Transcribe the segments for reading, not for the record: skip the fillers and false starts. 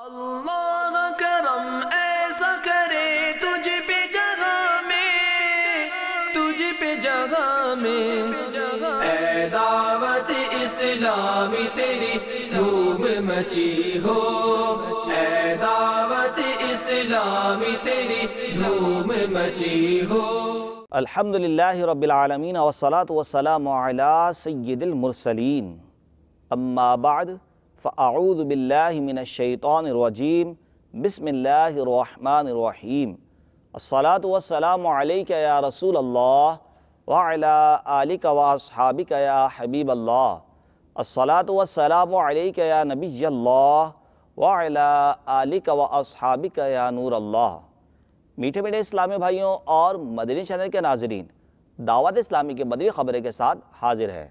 اللہ کرم ایسا کرے تجھ پہ جگہ میں اے دعوت اسلامی تیری دھوم مچی ہو، اے دعوت اسلامی تیری دھوم مچی ہو۔ الحمدللہ رب العالمین والصلاة والسلام علی سید المرسلین، اما بعد فاعوذ باللہ من الشیطان الرجیم، بسم اللہ الرحمن الرحیم۔ الصلاة والسلام علیک یا رسول اللہ وعلی آلک واصحابک یا حبیب اللہ۔ الصلاة والسلام علیک یا نبی اللہ وعلی آلک واصحابک یا نور اللہ۔ میٹھے میٹھے اسلامی بھائیوں اور مدنی چینل کے ناظرین، دعوت اسلامی کے مدنی خبریں کے ساتھ حاضر ہے۔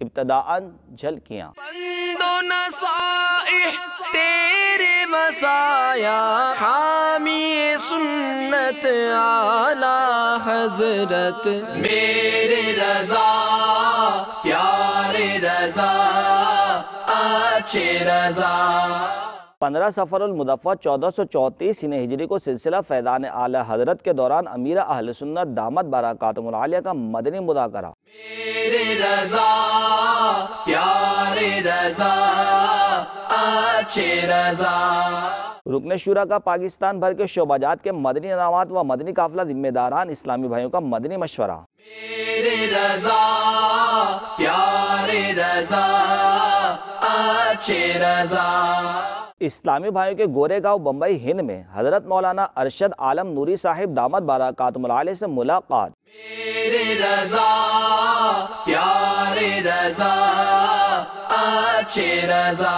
ابتداءً جھلکیاں۔ پند و نصائح تیرے مسایا، حامی سنت اعلی حضرت، میرے رضا پیارے رضا اچھے رضا۔ 15 سفر المدفع 1434 سنہ ہجری کو سلسلہ فیضان اعلی حضرت کے دوران امیر اہل سنت دامت برکاتہم العالیہ کا مدنی مذاکرہ۔ میرے رضا پیارے رضا اچھے رضا۔ رکن شورا کا پاکستان بھر کے شعبہ جات کے مدنی انعامات و مدنی قافلہ ذمہ داران اسلامی بھائیوں کا مدنی مشورہ۔ میرے رضا پیارے رضا اچھے رضا۔ اسلامی بھائیوں کے گورے گاؤں بمبئی ہند میں حضرت مولانا ارشد عالم نوری صاحب دامت برکاتہم العالیہ سے ملاقات۔ میرے رضا پیارے رضا اچھے رضا۔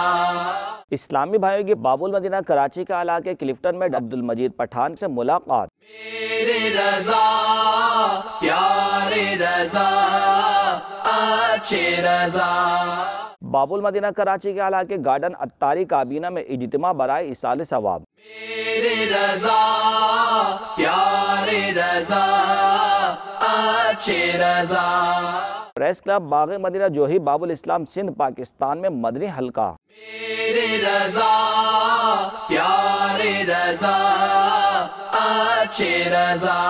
اسلامی بھائیوں کی باب المدینہ کراچی کے علاقے کلفٹن میں عبد المجید پٹھان سے ملاقات۔ میرے رضا پیارے رضا اچھے رضا۔ باب المدینہ کراچی کے علاقے گارڈن اتاری کابینہ میں اجتماع برائے ایصال ثواب۔ میرے رضا پیارے رضا اچھے رضا۔ پریس کلب باغ مدینہ جوہی باب الاسلام سندھ پاکستان میں مدنی حلقہ۔ میرے رضا پیارے رضا اچھے رضا۔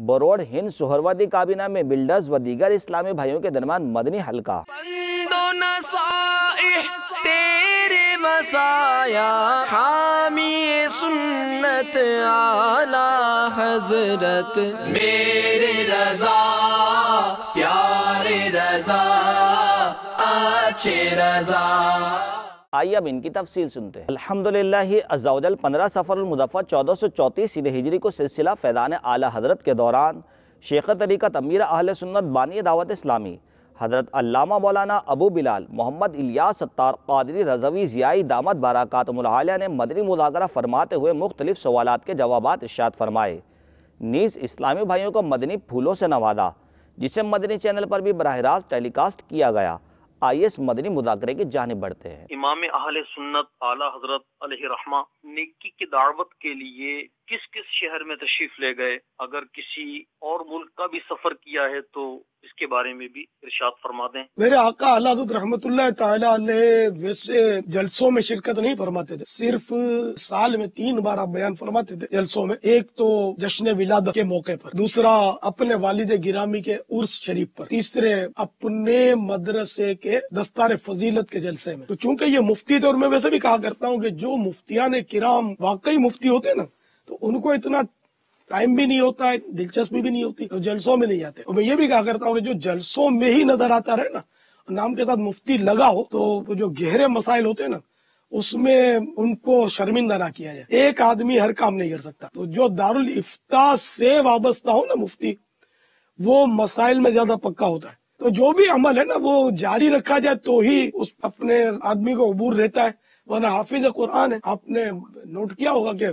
بروڈ ہند سہروردی کابینہ میں بلڈرز و دیگر اسلامی بھائیوں کے درمیان مدنی حلقہ۔ پند و نصائح تیرے مسایا، حامی سنت اعلی حضرت، میرے رضا پیارے رضا اچھے رضا۔ آئیے اب ان کی تفصیل سنتے ہیں۔ الحمدللہ عز و جل 15 سفر المدفع 1434 سنہ ہجری کو سلسلہ فیضان اعلی حضرت کے دوران شیخ طریقت امیر اہل سنت بانی دعوت اسلامی حضرت علامہ مولانا ابو بلال محمد الیاس ستار قادری رضوی ضیائی دامت برکاتہم العالیہ نے مدنی مذاکرہ فرماتے ہوئے مختلف سوالات کے جوابات ارشاد فرمائے، نیز اسلامی بھائیوں کو مدنی پھولوں سے نوازا، جسے مدنی چینل پر بھی براہ راست ٹیلی کاسٹ کیا گیا۔ آئیے اس مدنی مذاکرے کی جانب بڑھتے ہیں۔ امام اہل سنت اعلیٰ حضرت علیہ رحمہ نیکی کی دعوت کے لیے کس کس شہر میں تشریف لے گئے؟ اگر کسی اور ملک کا بھی سفر کیا ہے تو اس کے بارے میں بھی ارشاد فرما دیں۔ میرے آقا اعلیٰ حضرت رحمت اللہ تعالیٰ علیہ ویسے جلسوں میں شرکت نہیں فرماتے تھے، صرف سال میں 3 بار آپ بیان فرماتے تھے جلسوں میں۔ ایک تو جشن ولادت کے موقع پر، دوسرا اپنے والد گرامی کے عرس شریف پر، تیسرے اپنے مدرسے کے دستار فضیلت کے جلسے میں۔ تو چونکہ یہ مفتی تھے، اور میں ویسے بھی کہا کرتا ہوں کہ جو مفتیان کرام واقعی مفتی ہوتے نا، تو ان کو اتنا ٹائم بھی نہیں ہوتا ہے، دلچسپی بھی نہیں ہوتی، تو جلسوں میں نہیں آتے۔ اور میں یہ بھی کہا کرتا ہوں کہ جو جلسوں میں ہی نظر آتا رہے نا، نام کے ساتھ مفتی لگا ہو، تو جو گہرے مسائل ہوتے ہیں نا، اس میں ان کو شرمندہ نہ کیا جائے۔ ایک آدمی ہر کام نہیں کر سکتا، تو جو دارالافتاء سے وابستہ ہو نا مفتی، وہ مسائل میں زیادہ پکا ہوتا ہے۔ تو جو بھی عمل ہے نا، وہ جاری رکھا جائے تو ہی اس اپنے آدمی کو عبور رہتا ہے، ورنہ حافظ قرآن ہے۔ آپ نے نوٹ کیا ہوگا کہ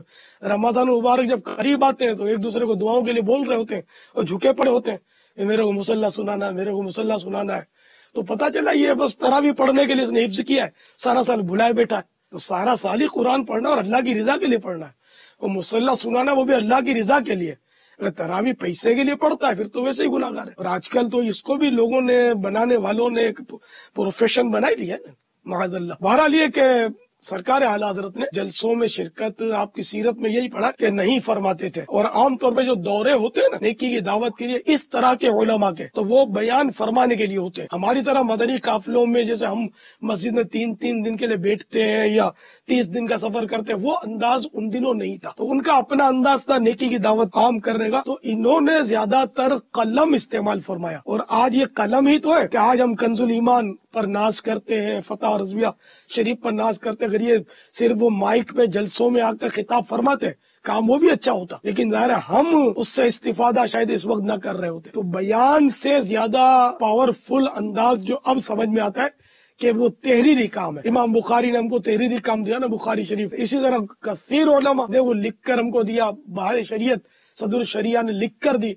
رمضان مبارک جب قریب آتے ہیں تو ایک دوسرے کو دعاؤں کے لیے بول رہے ہوتے ہیں اور جھکے پڑے ہوتے ہیں کہ میرے کو مصلی سنانا ہے، میرے کو مصلی سنانا ہے۔ تو پتہ چلا یہ بس تراویح پڑھنے کے لیے اس نے حفظ کیا ہے، سارا سال بھلائے بیٹھا ہے۔ تو سارا سال ہی قرآن پڑھنا اور اللہ کی رضا کے لیے پڑھنا ہے، اور مصلی سنانا وہ بھی اللہ کی رضا کے لیے۔ اگر تراویح پیسے کے لیے پڑھتا ہے پھر تو ویسے ہی گناہگار ہے۔ اور آج کل تو اس کو بھی لوگوں نے، بنانے والوں نے ایک پروفیشن بنا ہی لیا ہے، معاذ اللہ۔ بہرحال یہ کہ سرکار اعلیٰ حضرت نے جلسوں میں شرکت آپ کی سیرت میں یہی پڑھا کہ نہیں فرماتے تھے، اور عام طور پہ جو دورے ہوتے ہیں نا نیکی کی دعوت کے لیے اس طرح کے علماء کے، تو وہ بیان فرمانے کے لیے ہوتے ہیں۔ ہماری طرح مدنی قافلوں میں جیسے ہم مسجد میں 3 دن کے لیے بیٹھتے ہیں یا 30 دن کا سفر کرتے ہیں، وہ انداز ان دنوں نہیں تھا، تو ان کا اپنا انداز تھا نیکی کی دعوت عام کرنے کا، تو انہوں نے زیادہ تر قلم استعمال فرمایا۔ اور آج یہ قلم ہی تو ہے کہ آج ہم کنز الایمان پر ناز کرتے ہیں، فتح رضویہ شریف پر ناز کرتے ہیں، اگر یہ صرف وہ مائک پہ جلسوں میں آ کر خطاب فرماتے کام وہ بھی اچھا ہوتا، لیکن ظاہر ہے ہم اس سے استفادہ شاید اس وقت نہ کر رہے ہوتے۔ تو بیان سے زیادہ پاورفل انداز جو اب سمجھ میں آتا ہے کہ وہ تحریری کام ہے۔ امام بخاری نے ہم کو تحریری کام دیا نا، بخاری شریف، اسی طرح کثیر علماء نے وہ لکھ کر ہم کو دیا، بہار شریعت صدر الشریعہ نے لکھ کر دی،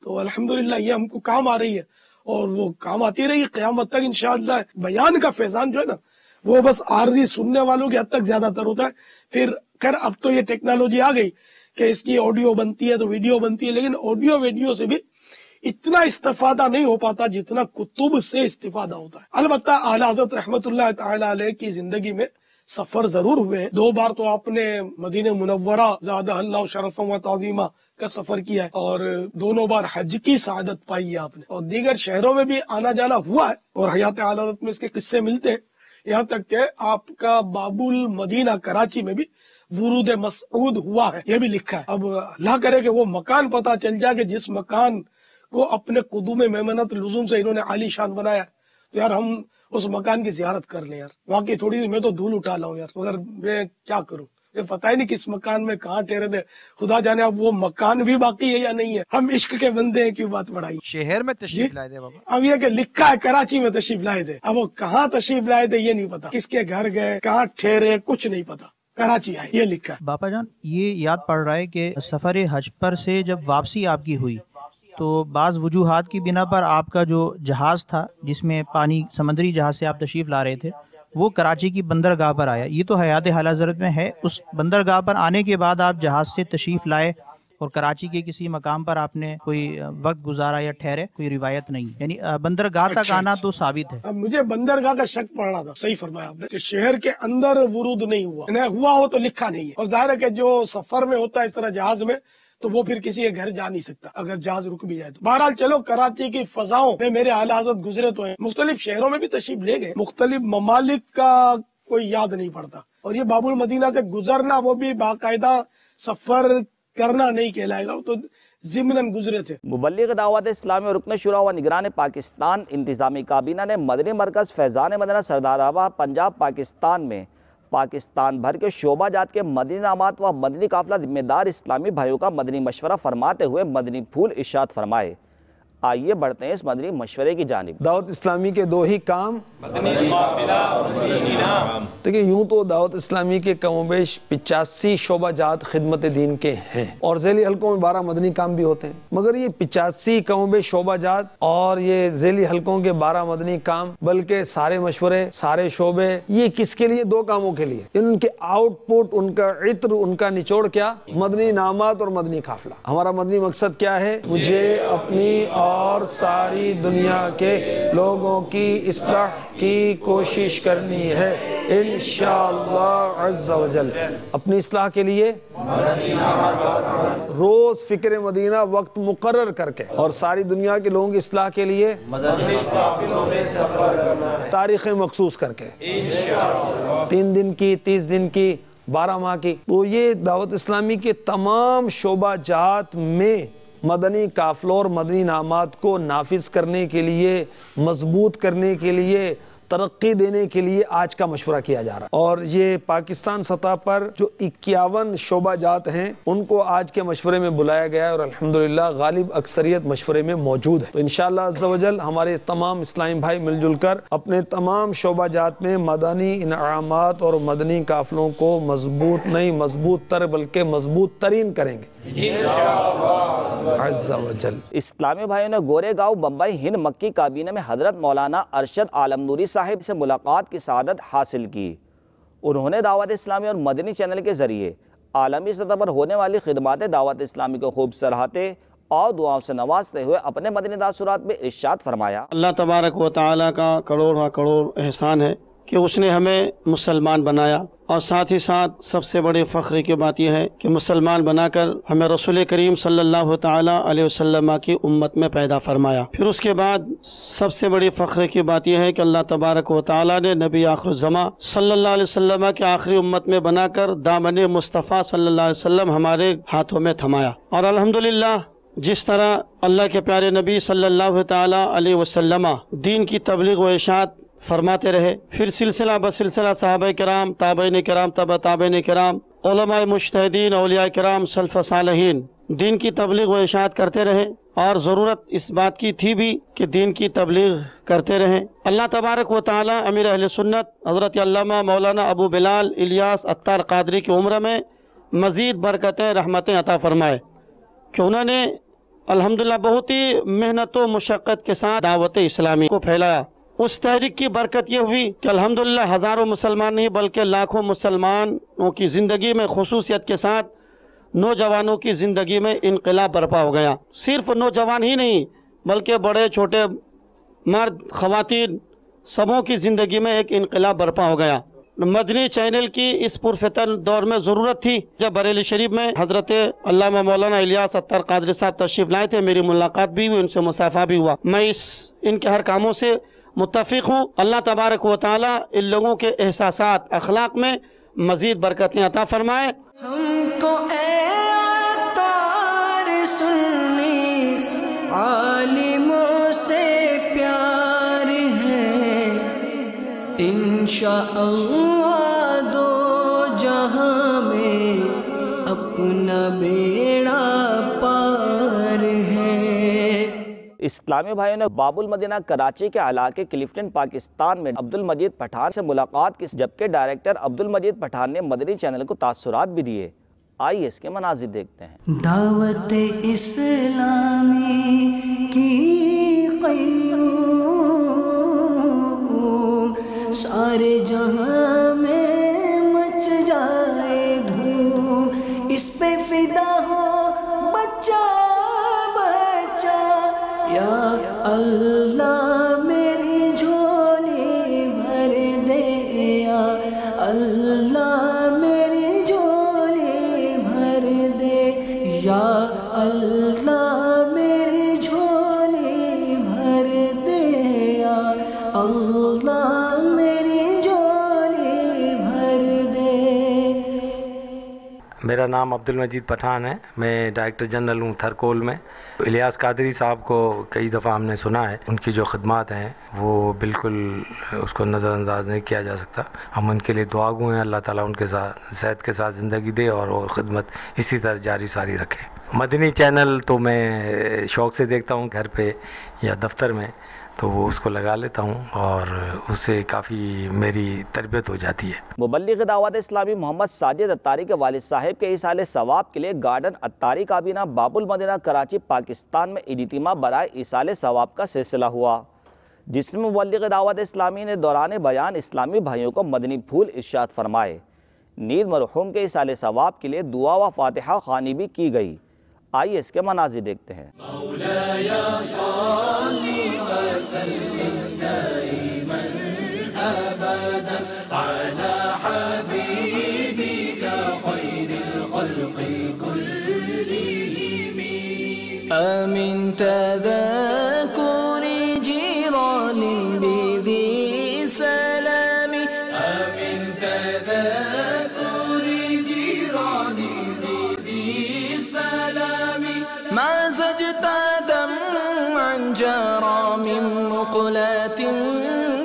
تو الحمدللہ یہ ہم کو کام آ رہی ہے اور وہ کام آتی رہی قیامت تک انشاءاللہ۔ بیان کا فیضان جو ہے نا وہ بس عارضی سننے والوں کے حد تک زیادہ تر ہوتا ہے۔ پھر خیر اب تو یہ ٹیکنالوجی آ گئی کہ اس کی آڈیو بنتی ہے تو ویڈیو بنتی ہے، لیکن آڈیو ویڈیو سے بھی اتنا استفادہ نہیں ہو پاتا جتنا کتب سے استفادہ ہوتا ہے۔ البتہ اعلیٰ حضرت رحمت اللہ تعالی علیہ کی زندگی میں سفر ضرور ہوئے ہیں۔ 2 بار تو آپ نے مدینہ منورہ زادہ اللہ شرفا و تعظیمہ کا سفر کیا ہے، اور دونوں بار حج کی سعادت پائی ہے آپ نے، اور دیگر شہروں میں بھی آنا جانا ہوا ہے، اور حیات اعلیٰ حضرت میں اس کے قصے ملتے ہیں، یہاں تک کہ آپ کا باب المدینہ کراچی میں بھی ورود مسعود ہوا ہے، یہ بھی لکھا ہے۔ اب اللہ کرے کہ وہ مکان پتہ چل جائے کہ جس مکان کو اپنے قدوم میمنت لزوم سے انہوں نے عالی شان بنایا، تو یار ہم اس مکان کی زیارت کر لیں یار، وہاں کی تھوڑی سی میں تو دھول اٹھا لاؤں یار، مگر میں کیا کروں، یہ پتہ ہی نہیں کس مکان میں کہاں ٹھہرے تھے، خدا جانے اب وہ مکان بھی باقی ہے یا نہیں ہے، ہم عشق کے بندے ہیں، کیوں بات بڑھائی۔ شہر میں تشریف لائے تھے بابا؟ اب یہ کہ لکھا ہے کراچی میں تشریف لائے تھے، اب وہ کہاں تشریف لائے تھے یہ نہیں پتا، کس کے گھر گئے، کہاں ٹھہرے، کچھ نہیں پتا، کراچی آئے یہ لکھا ہے۔ باپا جان یہ یاد پڑ رہا ہے کہ سفر حج پر سے جب واپسی آپ کی ہوئی تو بعض وجوہات کی بنا پر آپ کا جو جہاز تھا جس میں پانی سمندری جہاز سے آپ تشریف لا رہے تھے وہ کراچی کی بندرگاہ پر آیا، یہ تو حیات اعلیٰ حضرت میں ہے۔ اس بندرگاہ پر آنے کے بعد آپ جہاز سے تشریف لائے اور کراچی کے کسی مقام پر آپ نے کوئی وقت گزارا یا ٹھہرے، کوئی روایت نہیں، یعنی بندرگاہ تک آنا تو ثابت ہے۔ اب مجھے بندرگاہ کا شک پڑ رہا تھا، صحیح فرمایا آپ نے کہ شہر کے اندر ورود نہیں ہوا ہو تو لکھا نہیں ہے، اور ظاہر ہے کہ جو سفر میں ہوتا ہے اس طرح جہاز میں تو وہ پھر کسی کے گھر جا نہیں سکتا اگر جہاز رک بھی جائے تو۔ بہرحال چلو کراچی کی فضاؤں میں میرے اعلیٰ حضرت گزرے تو ہیں، مختلف شہروں میں بھی تشریف لے گئے، مختلف ممالک کا کوئی یاد نہیں پڑتا، اور یہ باب المدینہ سے گزرنا وہ بھی باقاعدہ سفر کرنا نہیں کہلائے گا، وہ تو ضمناً گزرے تھے۔ مبلغ دعوت اسلامی اور رکن شورا و نگران پاکستان انتظامی کابینہ نے مدنی مرکز فیضان مدینہ سردار آباد پنجاب پاکستان میں پاکستان بھر کے شعبہ جات کے مدنی انعامات و مدنی قافلہ ذمہ دار اسلامی بھائیوں کا مدنی مشورہ فرماتے ہوئے مدنی پھول ارشاد فرمائے۔ آئیے بڑھتے ہیں اس مدنی مشورے کی جانب۔ دعوت اسلامی کے 2 ہی کام، مدنی قافلہ اور مدنی انعام۔ دیکھیں یوں تو دعوت اسلامی کے کم و بیش 85 شعبہ جات خدمت دین کے ہیں، اور ذیلی حلقوں میں 12 مدنی کام بھی ہوتے ہیں، مگر یہ 85 کم و بیش شعبہ جات اور یہ ذیلی حلقوں کے 12 مدنی کام، بلکہ سارے مشورے، سارے شعبے، یہ کس کے لیے؟ 2 کاموں کے لیے۔ ان کے آؤٹ پٹ، ان کا عطر، ان کا نچوڑ کیا؟ مدنی انعامات اور مدنی قافلہ۔ ہمارا مدنی مقصد کیا ہے؟ مجھے اپنی اور ساری دنیا کے لوگوں کی اصلاح کی کوشش کرنی ہے انشاءاللہ عز و جل۔ اپنی اصلاح کے لیے روز فکر مدینہ وقت مقرر کر کے، اور ساری دنیا کے لوگوں کی اصلاح کے لیے تاریخیں مخصوص کر کے، 3 دن کی، 30 دن کی، 12 ماہ کی۔ تو یہ دعوت اسلامی کے تمام شعبہ جات میں مدنی قافلوں اور مدنی انعامات کو نافذ کرنے کے لیے، مضبوط کرنے کے لیے، ترقی دینے کے لیے آج کا مشورہ کیا جا رہا ہے، اور یہ پاکستان سطح پر جو 51 شعبہ جات ہیں ان کو آج کے مشورے میں بلایا گیا ہے، اور الحمدللہ غالب اکثریت مشورے میں موجود ہے۔ تو انشاءاللہ عز و جل ہمارے تمام اسلامی بھائی مل جل کر اپنے تمام شعبہ جات میں مدنی انعامات اور مدنی قافلوں کو مضبوط نہیں، مضبوط تر بلکہ مضبوط ترین کریں گے عز و جل۔ اسلامی بھائیوں نے گورے گاؤں بمبئی ہند مکی کابینہ میں حضرت مولانا ارشد عالم نوری صاحب سے ملاقات کی سعادت حاصل کی۔ انہوں نے دعوت اسلامی اور مدنی چینل کے ذریعے عالمی سطح پر ہونے والی خدمات دعوت اسلامی کو خوب سراہتے اور دعاؤں سے نوازتے ہوئے اپنے مدنی تاثرات میں ارشاد فرمایا۔ اللہ تبارک و تعالیٰ کا کروڑ کروڑ احسان ہے کہ اس نے ہمیں مسلمان بنایا، اور ساتھ ہی ساتھ سب سے بڑے فخر کی بات یہ ہے کہ مسلمان بنا کر ہمیں رسول کریم صلی اللہ تعالیٰ علیہ وسلم کی امت میں پیدا فرمایا۔ پھر اس کے بعد سب سے بڑی فخر کی بات یہ ہے کہ اللہ تبارک و تعالیٰ نے نبی آخر الزماں صلی اللہ علیہ وسلم کے آخری امت میں بنا کر دامن مصطفیٰ صلی اللہ علیہ وسلم ہمارے ہاتھوں میں تھمایا۔ اور الحمدللہ جس طرح اللہ کے پیارے نبی صلی اللہ تعالیٰ علیہ وسلم دین کی تبلیغ و اشاعت فرماتے رہے، پھر سلسلہ بسلسلہ صحابہ کرام، تابعین کرام، تبع تابعین کرام، علماء مجتہدین، اولیاء کرام، سلف صالحین دین کی تبلیغ و اشاعت کرتے رہے، اور ضرورت اس بات کی تھی بھی کہ دین کی تبلیغ کرتے رہیں۔ اللہ تبارک و تعالی امیر اہل سنت حضرت علامہ مولانا ابو بلال الیاس عطار قادری کی عمر میں مزید برکتیں رحمتیں عطا فرمائے کہ انہوں نے الحمدللہ بہت ہی محنت و مشقت کے ساتھ دعوت اسلامی کو پھیلایا۔ اس تحریک کی برکت یہ ہوئی کہ الحمدللہ ہزاروں مسلمان نہیں بلکہ لاکھوں مسلمانوں کی زندگی میں، خصوصیت کے ساتھ نوجوانوں کی زندگی میں انقلاب برپا ہو گیا۔ صرف نوجوان ہی نہیں بلکہ بڑے چھوٹے مرد، خواتین سبوں کی زندگی میں ایک انقلاب برپا ہو گیا۔ مدنی چینل کی اس پرفتن دور میں ضرورت تھی۔ جب بریلی شریف میں حضرت علامہ مولانا الیاس عطار قادری صاحب تشریف لائے تھے، میری ملاقات بھی ہوئی، ان سے مصافحہ بھی ہوا۔ میں ان کے ہر کاموں سے متفق ہوں۔ اللہ تبارک و تعالی ان لوگوں کے احساسات، اخلاق میں مزید برکتیں عطا فرمائے۔ ہم کو اے عطار سنی عالموں سے پیار ہے، انشاءاللہ دو جہاں میں اپنا بیڑا پار ہے۔ اسلامی بھائیوں نے باب المدینہ کراچی کے علاقے کلفٹن پاکستان میں عبد المجید پٹھان سے ملاقات کی، جبکہ ڈائریکٹر عبد المجید پٹھان نے مدنی چینل کو تاثرات بھی دیے۔ آئیے اس کے مناظر دیکھتے ہیں۔ دعوت اسلامی کی قیوم سارے جہاں میں مچ جائے دھوم، اس پہ فدا ہو بچہ یا اللہ میری جھولی بھر دے، یا اللہ میری جھولی بھر دے، یا اللہ میری جھولی بھر دے، یا اللہ میری جھولی بھر دے۔ میرا نام عبد المجید پٹھان ہے، میں ڈائریکٹر جنرل ہوں تھرکول میں۔ الیاس قادری صاحب کو کئی دفعہ ہم نے سنا ہے، ان کی جو خدمات ہیں وہ بالکل اس کو نظر انداز نہیں کیا جا سکتا۔ ہم ان کے لیے دعا گو ہیں، اللہ تعالیٰ ان کے ساتھ صحت کے ساتھ زندگی دے اور خدمت اسی طرح جاری ساری رکھے۔ مدنی چینل تو میں شوق سے دیکھتا ہوں گھر پہ یا دفتر میں، تو وہ اس کو لگا لیتا ہوں اور اس سے کافی میری تربیت ہو جاتی ہے۔ مبلغ دعوت اسلامی محمد ساجد عطاری کے والد صاحب کے ایصال ثواب کے لیے گارڈن عطاری کابینہ باب المدینہ کراچی پاکستان میں اجتماع برائے ایصال ثواب کا سلسلہ ہوا، جس میں مبلغ دعوت اسلامی نے دوران بیان اسلامی بھائیوں کو مدنی پھول ارشاد فرمائے۔ نیز مرحوم کے ایصال ثواب کے لیے دعا و فاتحہ خوانی بھی کی گئی۔ آئیے اس کے مناظر دیکھتے ہیں۔ مولاي صل وسلم دائما ابدا على حبيبك خير الخلق كلهم، آمن تذكر جيران بذي سلام، آمن تذكر جيران بذي سلام، ما زجت دمعا جرى من مقلة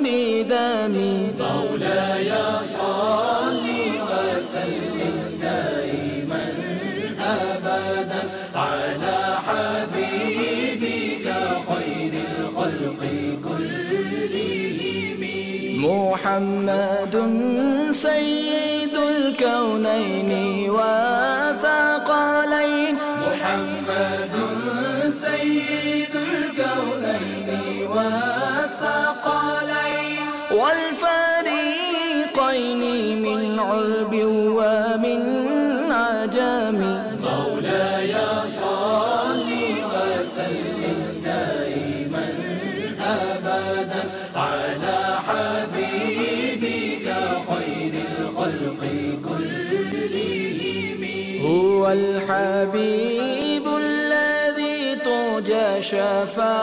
بدم، مولاي صل وسلم دائما. 20 ابدا على حبيبك خير الخلق كلهم. آمن تذكر جيران بذي سلام، آمن تذكر جيران بذي سلام، ما زجت دمعا جرى من مقلة بدم، مولاي صل وسلم دائما ابدا على حبيبك خير الخلق كلهم. محمد سيد الكونين وثقلين، محمد سيد الكونين وثقلين، والفريقين من علب ومن عجم، مولاي صل وسلم دائما ابدا على حبيبك هو الحبيب الذي ترجى شفاعته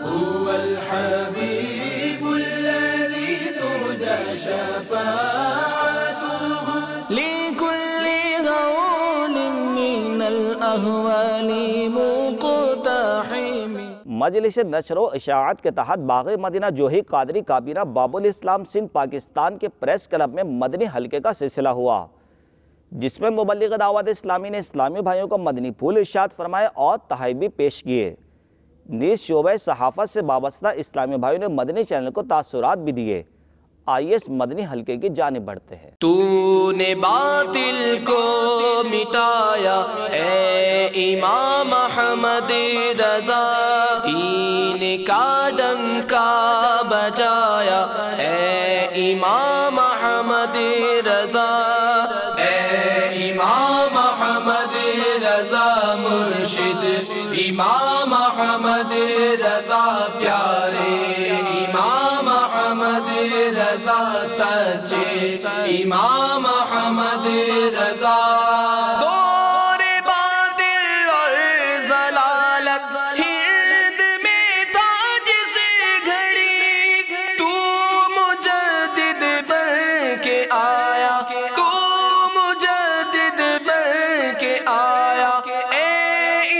هو الحبيب الذي ترجى شفاعته لكل هول من الأهوال مقتحم. مجلس نشر و اشاعت کے تحت باغ مدینہ جوہی قادری کابینہ باب الاسلام سندھ پاکستان کے پریس کلب میں مدنی حلقے کا سلسلہ ہوا، جس میں مبلغ دعوت اسلامی نے اسلامی بھائیوں کو مدنی پھول ارشاد فرمائے اور تحائف بھی پیش کیے. نیز شعبہ صحافت سے وابستہ اسلامی بھائیوں نے مدنی چینل کو تاثرات بھی دیے. آئیے اس مدنی حلقے کی جانب بڑھتے ہیں. تو نے باطل کو مٹایا اے امام احمد رضا، دین کا ڈنکا بجایا اے امام احمد رضا، اے امام احمد رضا مرشد، امام احمد رضا پیارے، امام احمد رضا سچے، امام احمد رضا. دور باطل اور ضلالت ہند میں تاج سے گھڑی، تو مجدد بن کے آیا، تو مجدد بن کے آیا اے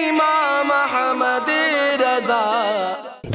امام احمد رضا.